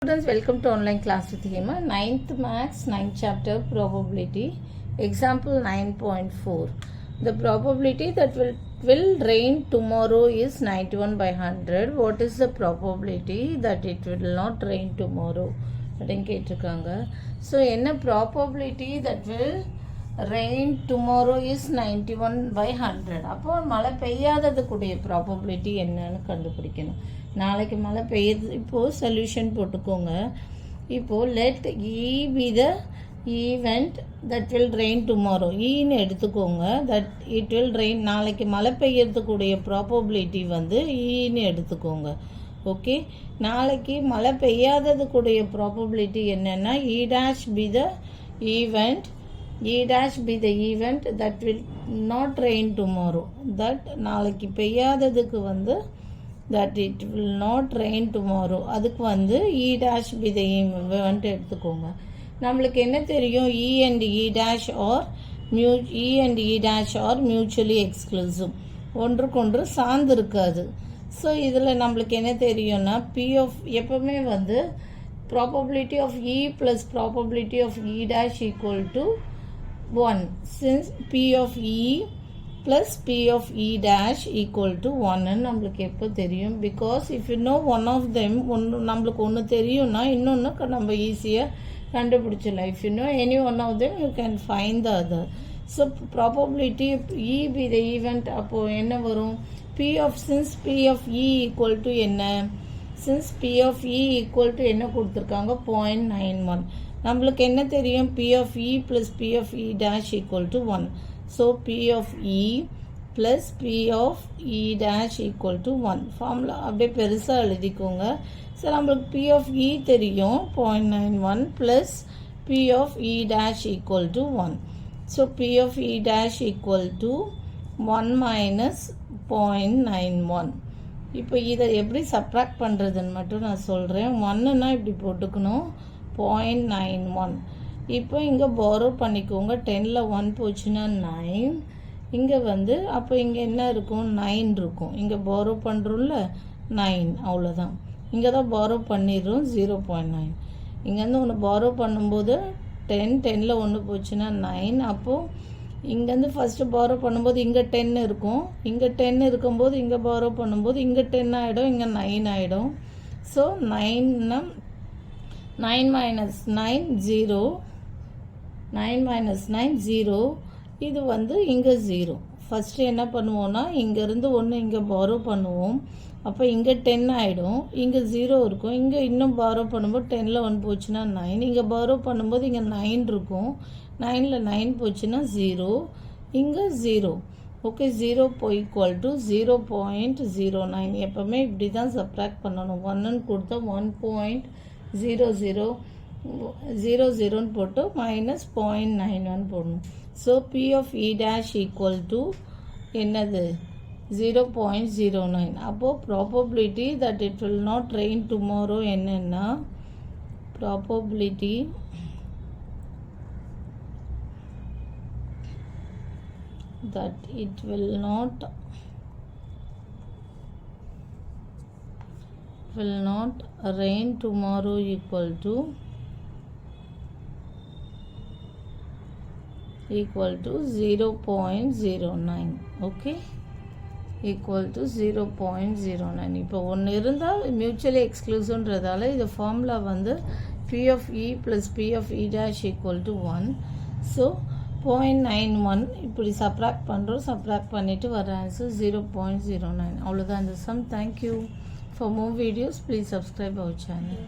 Students, welcome to online class with Hema. 9th Maths, 9th chapter, probability. Example 9.4. The probability that will rain tomorrow is 91 by 100. What is the probability that it will not rain tomorrow? So, என்ன probability that will rain tomorrow is 91 by 100. அப்போ மழை பெய்யாதது கூடிய probability என்னன்னு கண்டுபிடிக்கணும். நாளைக்கு மழை பெய்யுது. இப்போது சொல்யூஷன் போட்டுக்கோங்க. இப்போது let E B the event that will rain tomorrow. ஈன்னு எடுத்துக்கோங்க. தட் இட் வில் ரெயின், நாளைக்கு மழை பெய்யறதுக்குடைய ப்ராபபிலிட்டி வந்து ஈன்னு எடுத்துக்கோங்க. ஓகே, நாளைக்கு மழை பெய்யாததுக்குடைய ப்ராபபிலிட்டி என்னென்னா E dash be the event that will not rain tomorrow. That நாளைக்கு பெய்யாததுக்கு வந்து that it will not rain tomorrow, அதுக்கு வந்து e dash be the event எடுத்துக்கோங்க. நம்மளுக்கு என்ன தெரியும், e and e dash are mutually exclusive, ஒன்றுக்கொன்று சார்ந்து இருக்காது. ஸோ இதில் நம்மளுக்கு என்ன தெரியும்னா p of எப்பவுமே வந்து probability of e plus probability of e dash equal to 1, since p of e plus p of e dash equal to 1 நம்மளுக்கு எப்போ தெரியும். Because if you know one of them, நம்மளுக்கு ஒன்று தெரியும்னா இன்னொன்று நம்ம ஈஸியாக கண்டுபிடிச்சிடலாம். If you know any one of them you can find the other. So probability E B the event அப்போது என்ன வரும், p of since p of e equal to என்ன, since p of e equal to என்ன கொடுத்துருக்காங்க 0.91. நம்மளுக்கு என்ன தெரியும், p of e plus p of e dash equal to 1. So p of e plus p of e dash equal to 1. Formula அப்படியே பெருசாக எழுதிக்கோங்க. So நம்மளுக்கு p of e தெரியும் 0.91 plus p of e dash equal to 1. So p of e dash equal to 1 minus 0.91. இப்போ இதை எப்படி subtract பண்ணுறதுன்னு மட்டும் நான் சொல்கிறேன். 1ன்னா இப்படி போட்டுக்கணும், 0.91. இப்போ இங்கே borrow பண்ணிக்கோங்க. 10ல் 1 போச்சுன்னா 9. இங்கே வந்து அப்போ இங்கே என்ன இருக்கும், 9 இருக்கும். இங்கே borrow பண்ணுறோம்ல 9, அவ்வளோதான். இங்கே தான் borrow பண்ணிடுறோம் 0.9. இங்கேருந்து ஒன்று borrow பண்ணும்போது 10ல் 1 போச்சுன்னா 9. அப்போது இங்கேருந்து ஃபஸ்ட்டு borrow பண்ணும்போது இங்கே 10 இருக்கும். இங்கே 10 இருக்கும்போது இங்கே borrow பண்ணும்போது இங்கே 10 ஆகிடும், இங்கே 9 ஆகிடும். So 9 minus 9 0, 9 minus 9 0. இது வந்து இங்கே 0. ஃபஸ்ட்டு என்ன பண்ணுவோன்னா இங்கேருந்து ஒன்று இங்கே borrow பண்ணுவோம். அப்போ இங்கே 10 ஆகிடும், இங்கே 0 இருக்கும். இங்கே இன்னும் borrow பண்ணும்போது 10ல் 1 போச்சுன்னா 9. இங்கே borrow பண்ணும்போது இங்கே 9 இருக்கும். 9ல் 9 போச்சுன்னா 0, இங்கே 0. Okay, 0 equal to 0.09. எப்போவுமே இப்படி தான் சப்ராக்ட் பண்ணணும். 1ன்னு கொடுத்தா 1.00 போட்டு மைனஸ் 0.91 போடணும். So p of e dash equal to என்னது 0.09. அப்போது probability that it will not rain tomorrow என்னென்னா, probability that it will not rain tomorrow equal to 0.09. okay, equal to 0.09. இப்போ ஒன்று இருந்தால் மியூச்சுவலி எக்ஸ்க்ளூசிவ்ன்றதால இது ஃபார்முலா வந்து p of e plus p of e dash equal to 1. So 0.91 இப்படி subtract பண்ணுறோம். Subtract பண்ணிவிட்டு வர ஆன்சர் 0.09. அவ்வளோதான் இந்த sum. Thank you. For more videos, please subscribe our channel.